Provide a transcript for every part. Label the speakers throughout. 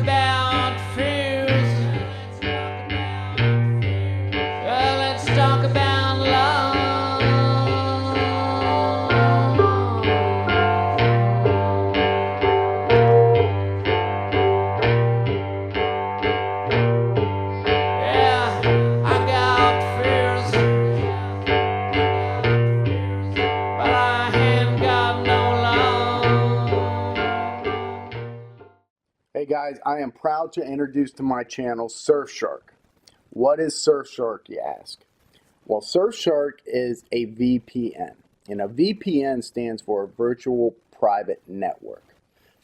Speaker 1: about fears. Let's talk about love. Yeah, I got fears, but I ain't got no love.
Speaker 2: Hey guys, I am proud to introduce to my channel Surfshark. What is Surfshark, you ask? Well, Surfshark is a VPN, and a VPN stands for Virtual Private Network.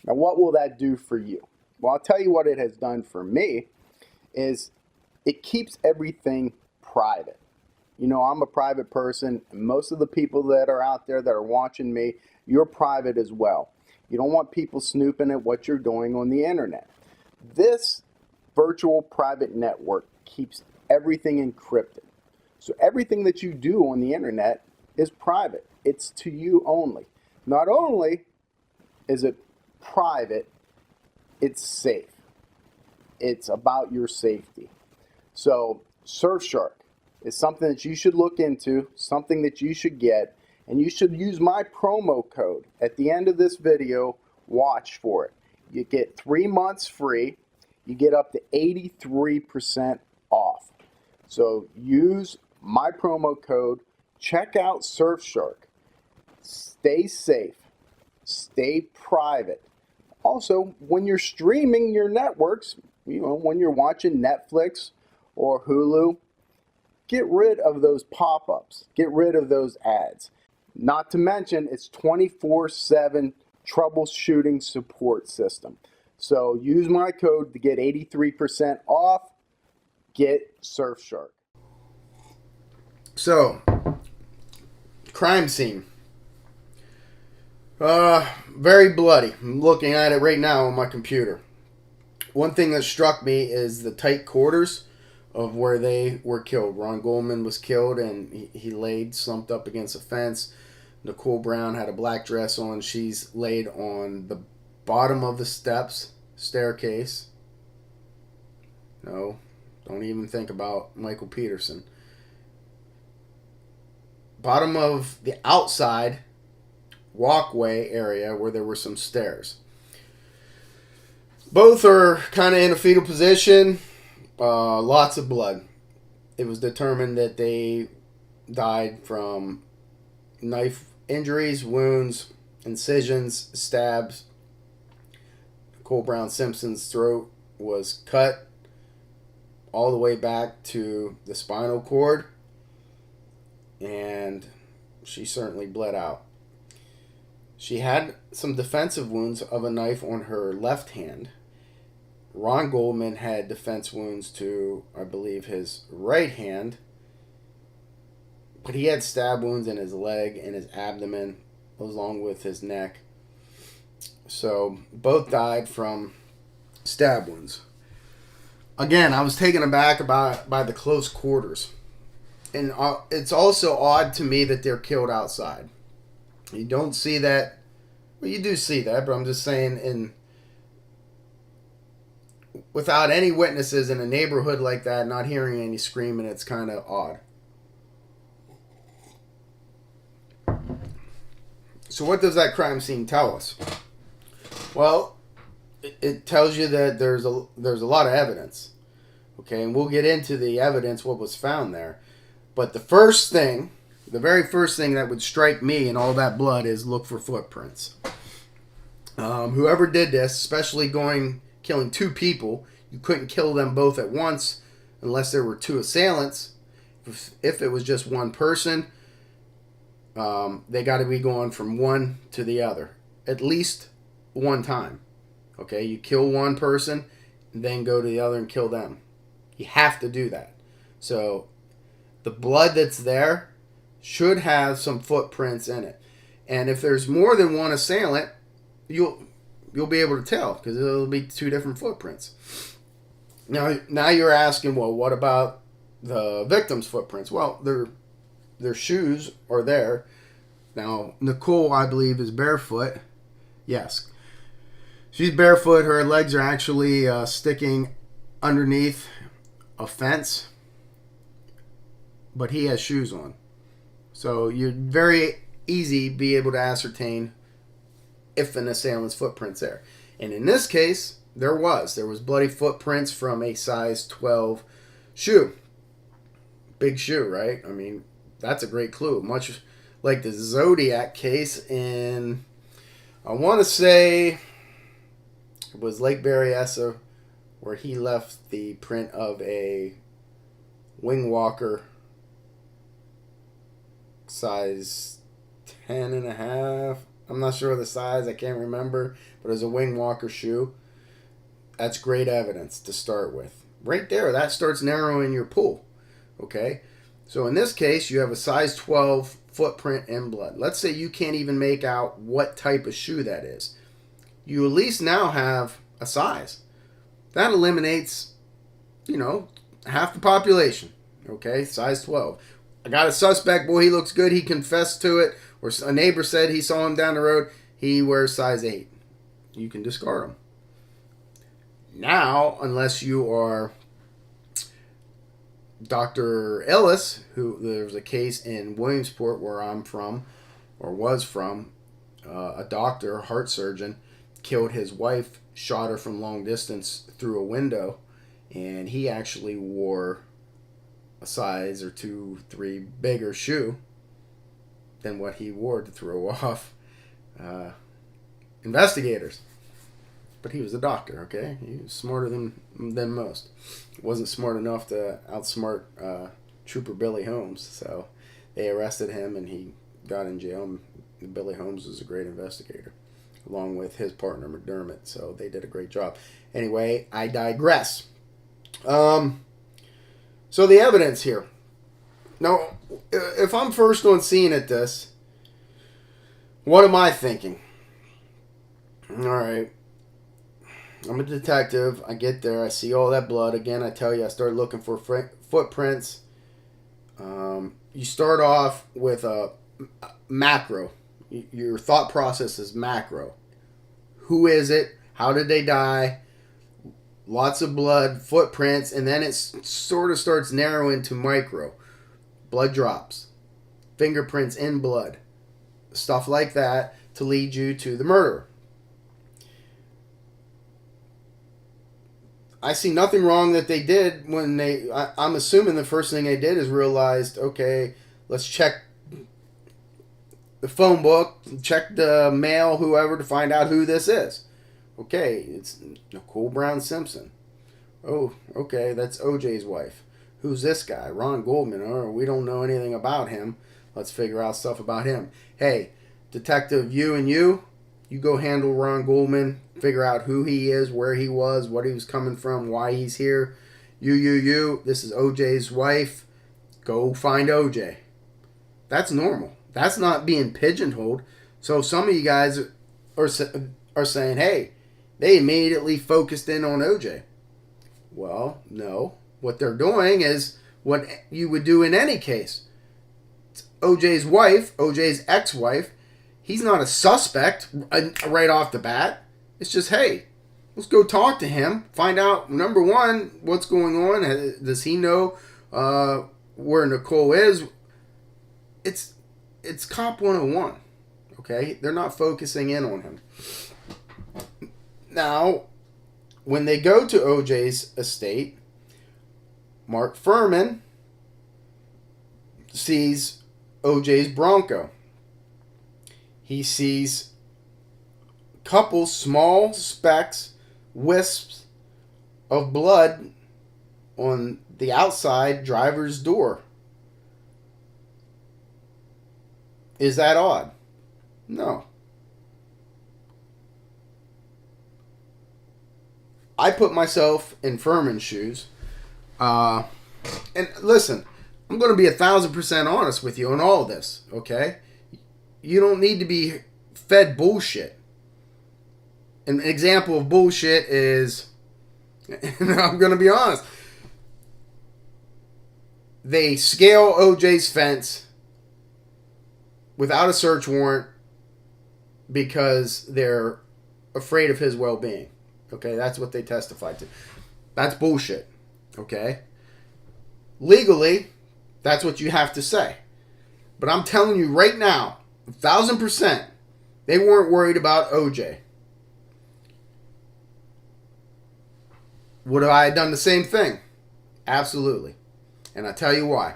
Speaker 2: Now, what will that do for you? Well, I'll tell you what it has done for me is it keeps everything private. You know, I'm a private person, and most of the people that are out there that are watching me, you're private as well. You don't want people snooping at what you're doing on the internet. This virtual private network keeps everything encrypted. So everything that you do on the internet is private. It's to you only. Not only is it private, it's safe. It's about your safety. So Surfshark is something that you should look into, something that you should get, and you should use my promo code at the end of this video. Watch for it. You get 3 months free. You get up to 83% off. So use my promo code. Check out Surfshark. Stay safe. Stay private. Also, when you're streaming your networks, you know, when you're watching Netflix or Hulu, get rid of those pop-ups. Get rid of those ads. Not to mention, it's 24/7 troubleshooting support system. So use my code to get 83% off. Get Surfshark.
Speaker 3: So, crime scene. Very bloody. I'm looking at it right now on my computer. One thing that struck me is the tight quarters of where they were killed. Ron Goldman was killed, and he laid slumped up against a fence. Nicole Brown had a black dress on. She's laid on the bottom of the staircase. No, don't even think about Michael Peterson. Bottom of the outside walkway area where there were some stairs. Both are kind of in a fetal position. Lots of blood. It was determined that they died from knife injuries, wounds, incisions, stabs. Nicole Brown Simpson's throat was cut all the way back to the spinal cord, and she certainly bled out. She had some defensive wounds of a knife on her left hand. Ron Goldman had defense wounds to, I believe, his right hand. But he had stab wounds in his leg and his abdomen, along with his neck. So, both died from stab wounds. Again, I was taken aback by the close quarters. And it's also odd to me that they're killed outside. You don't see that. Well, you do see that, but I'm just saying, without any witnesses in a neighborhood like that, not hearing any screaming, it's kind of odd. So what does that crime scene tell us? Well, it tells you that there's a lot of evidence. Okay, and we'll get into the evidence, what was found there. But the very first thing that would strike me in all that blood is look for footprints. Whoever did this, especially killing 2 people, you couldn't kill them both at once unless there were 2 assailants. If it was just one person, they got to be going from one to the other at least one time. Okay, you kill one person, and then go to the other and kill them. You have to do that. So the blood that's there should have some footprints in it, and if there's more than one assailant, you'll be able to tell because it'll be 2 different footprints. Now you're asking, well, what about the victim's footprints? Well, their shoes are there. Now, Nicole, I believe, is barefoot. Yes. She's barefoot. Her legs are actually sticking underneath a fence, but he has shoes on. So you'd very easy be able to ascertain if an assailant's footprints there. And in this case, there was bloody footprints from a size 12 shoe. Big shoe, right? I mean, that's a great clue. Much like the Zodiac case in, I want to say, it was Lake Berryessa, where he left the print of a wing walker size 10 and a half. I'm not sure of the size, I can't remember, but it was a wing walker shoe. That's great evidence to start with. Right there, that starts narrowing your pool. Okay? So in this case, you have a size 12 footprint in blood. Let's say you can't even make out what type of shoe that is. You at least now have a size. That eliminates, half the population. Okay, size 12. I got a suspect, boy, he looks good, he confessed to it, or a neighbor said he saw him down the road, he wears size 8. You can discard him. Now, unless you are Dr. Ellis, who there was a case in Williamsport where I'm from, or was from, a doctor, a heart surgeon, killed his wife, shot her from long distance through a window, and he actually wore a size or 2, 3 bigger shoe than what he wore to throw off investigators. But he was a doctor, okay? He was smarter than most. Wasn't smart enough to outsmart Trooper Billy Holmes, so they arrested him and he got in jail. And Billy Holmes was a great investigator, along with his partner McDermott, so they did a great job. Anyway, I digress. So the evidence here. Now, if I'm first on scene at this, what am I thinking? All right. I'm a detective. I get there. I see all that blood. Again, I tell you, I start looking for footprints. You start off with a macro. Your thought process is macro. Who is it? How did they die? Lots of blood, footprints, and then it sort of starts narrowing to micro. Blood drops. Fingerprints in blood. Stuff like that to lead you to the murderer. I see nothing wrong that they did when I'm assuming the first thing they did is realized, okay, let's check the phone book, check the mail, whoever, to find out who this is. Okay, it's Nicole Brown Simpson. Oh, okay, that's OJ's wife. Who's this guy? Ron Goldman. Oh, we don't know anything about him. Let's figure out stuff about him. Hey, Detective you go handle Ron Goldman. Figure out who he is, where he was, what he was coming from, why he's here. You. This is OJ's wife. Go find OJ. That's normal. That's not being pigeonholed. So some of you guys are saying, hey, they immediately focused in on OJ. Well, no. What they're doing is what you would do in any case. It's OJ's wife, OJ's ex-wife. He's not a suspect right off the bat. It's just, hey, let's go talk to him. Find out, number one, what's going on. Does he know where Nicole is? It's Cop 101. Okay? They're not focusing in on him. Now, when they go to OJ's estate, Mark Furman sees OJ's Bronco. He sees a couple small specks, wisps of blood on the outside driver's door. Is that odd? No. I put myself in Furman's shoes. And listen, I'm going to be 1,000% honest with you on all this, okay? You don't need to be fed bullshit. An example of bullshit is, and I'm going to be honest, they scale OJ's fence without a search warrant because they're afraid of his well-being. Okay, that's what they testified to. That's bullshit. Okay? Legally, that's what you have to say. But I'm telling you right now, 1,000%, they weren't worried about OJ. Would I have done the same thing? Absolutely. And I'll tell you why.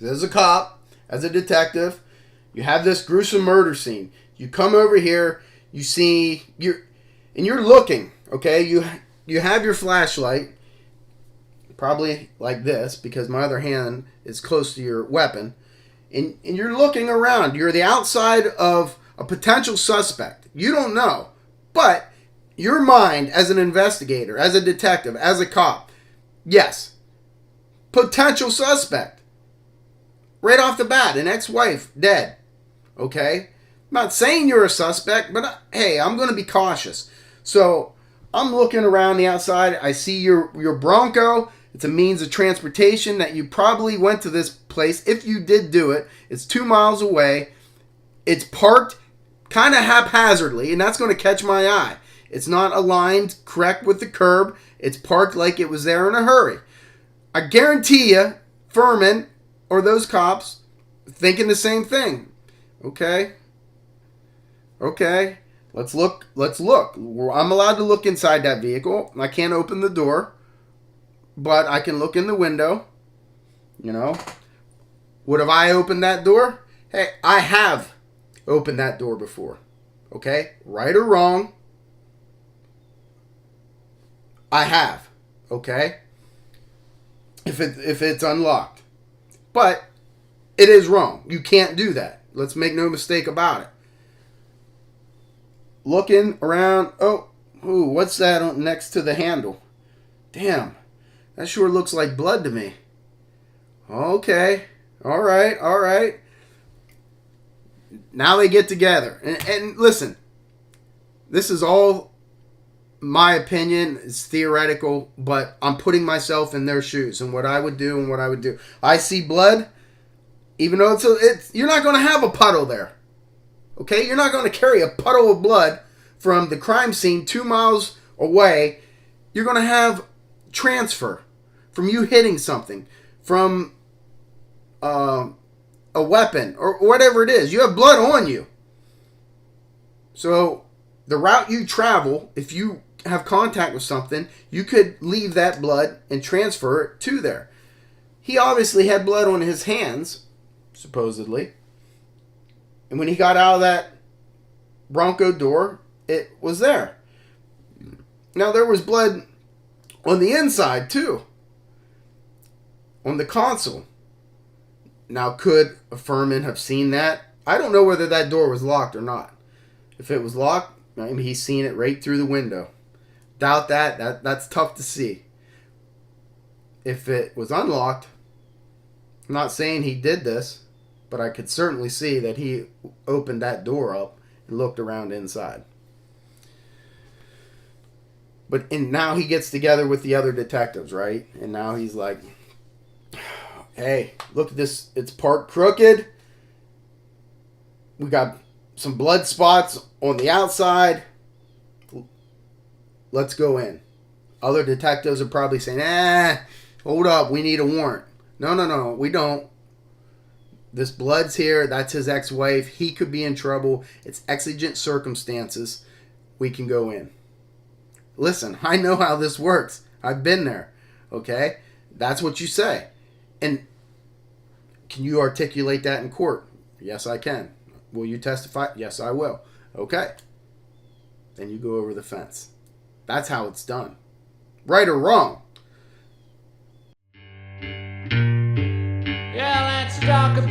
Speaker 3: As a cop, as a detective, you have this gruesome murder scene. You come over here, you see, you're looking, okay? You have your flashlight, probably like this, because my other hand is close to your weapon, and you're looking around. You're the outside of a potential suspect. You don't know, but your mind as an investigator, as a detective, as a cop, yes, potential suspect. Right off the bat, an ex-wife, dead. Okay? I'm not saying you're a suspect, but hey, I'm going to be cautious. So I'm looking around the outside. I see your Bronco. It's a means of transportation that you probably went to this place. If you did do it, it's 2 miles away. It's parked kind of haphazardly, and that's going to catch my eye. It's not aligned correct with the curb. It's parked like it was there in a hurry. I guarantee you, Furman or those cops thinking the same thing. Okay? Let's look. I'm allowed to look inside that vehicle. I can't open the door, but I can look in the window. You know? Would have I opened that door? Hey, I have opened that door before. Okay? Right or wrong, I have. Okay? If it's unlocked. But it is wrong. You can't do that. Let's make no mistake about it. Looking around. Oh, what's that next to the handle? Damn. That sure looks like blood to me. Okay. All right. Now they get together. And listen, this is all my opinion. It's theoretical, but I'm putting myself in their shoes and what I would do and what I would do. I see blood, even though it's you're not going to have a puddle there. Okay? You're not going to carry a puddle of blood from the crime scene 2 miles away. You're going to have transfer from you hitting something, from a weapon, or whatever it is. You have blood on you. So the route you travel, if you have contact with something, you could leave that blood and transfer it to there. He obviously had blood on his hands, supposedly. And when he got out of that Bronco door, it was there. Now, there was blood on the inside, too. On the console. Now, could a Furman have seen that? I don't know whether that door was locked or not. If it was locked, maybe he's seen it right through the window. Doubt that. That's tough to see. If it was unlocked, I'm not saying he did this, but I could certainly see that he opened that door up and looked around inside. And now he gets together with the other detectives, right? And now he's like, hey, look at this. It's parked crooked. We got some blood spots on the outside. Let's go in. Other detectives are probably saying, hold up, we need a warrant. No, we don't. This blood's here. That's his ex-wife. He could be in trouble. It's exigent circumstances. We can go in. Listen, I know how this works. I've been there. Okay? That's what you say. And can you articulate that in court? Yes, I can. Will you testify? Yes, I will. Okay. Then you go over the fence. That's how it's done. Right or wrong.
Speaker 1: Yeah, let's talk about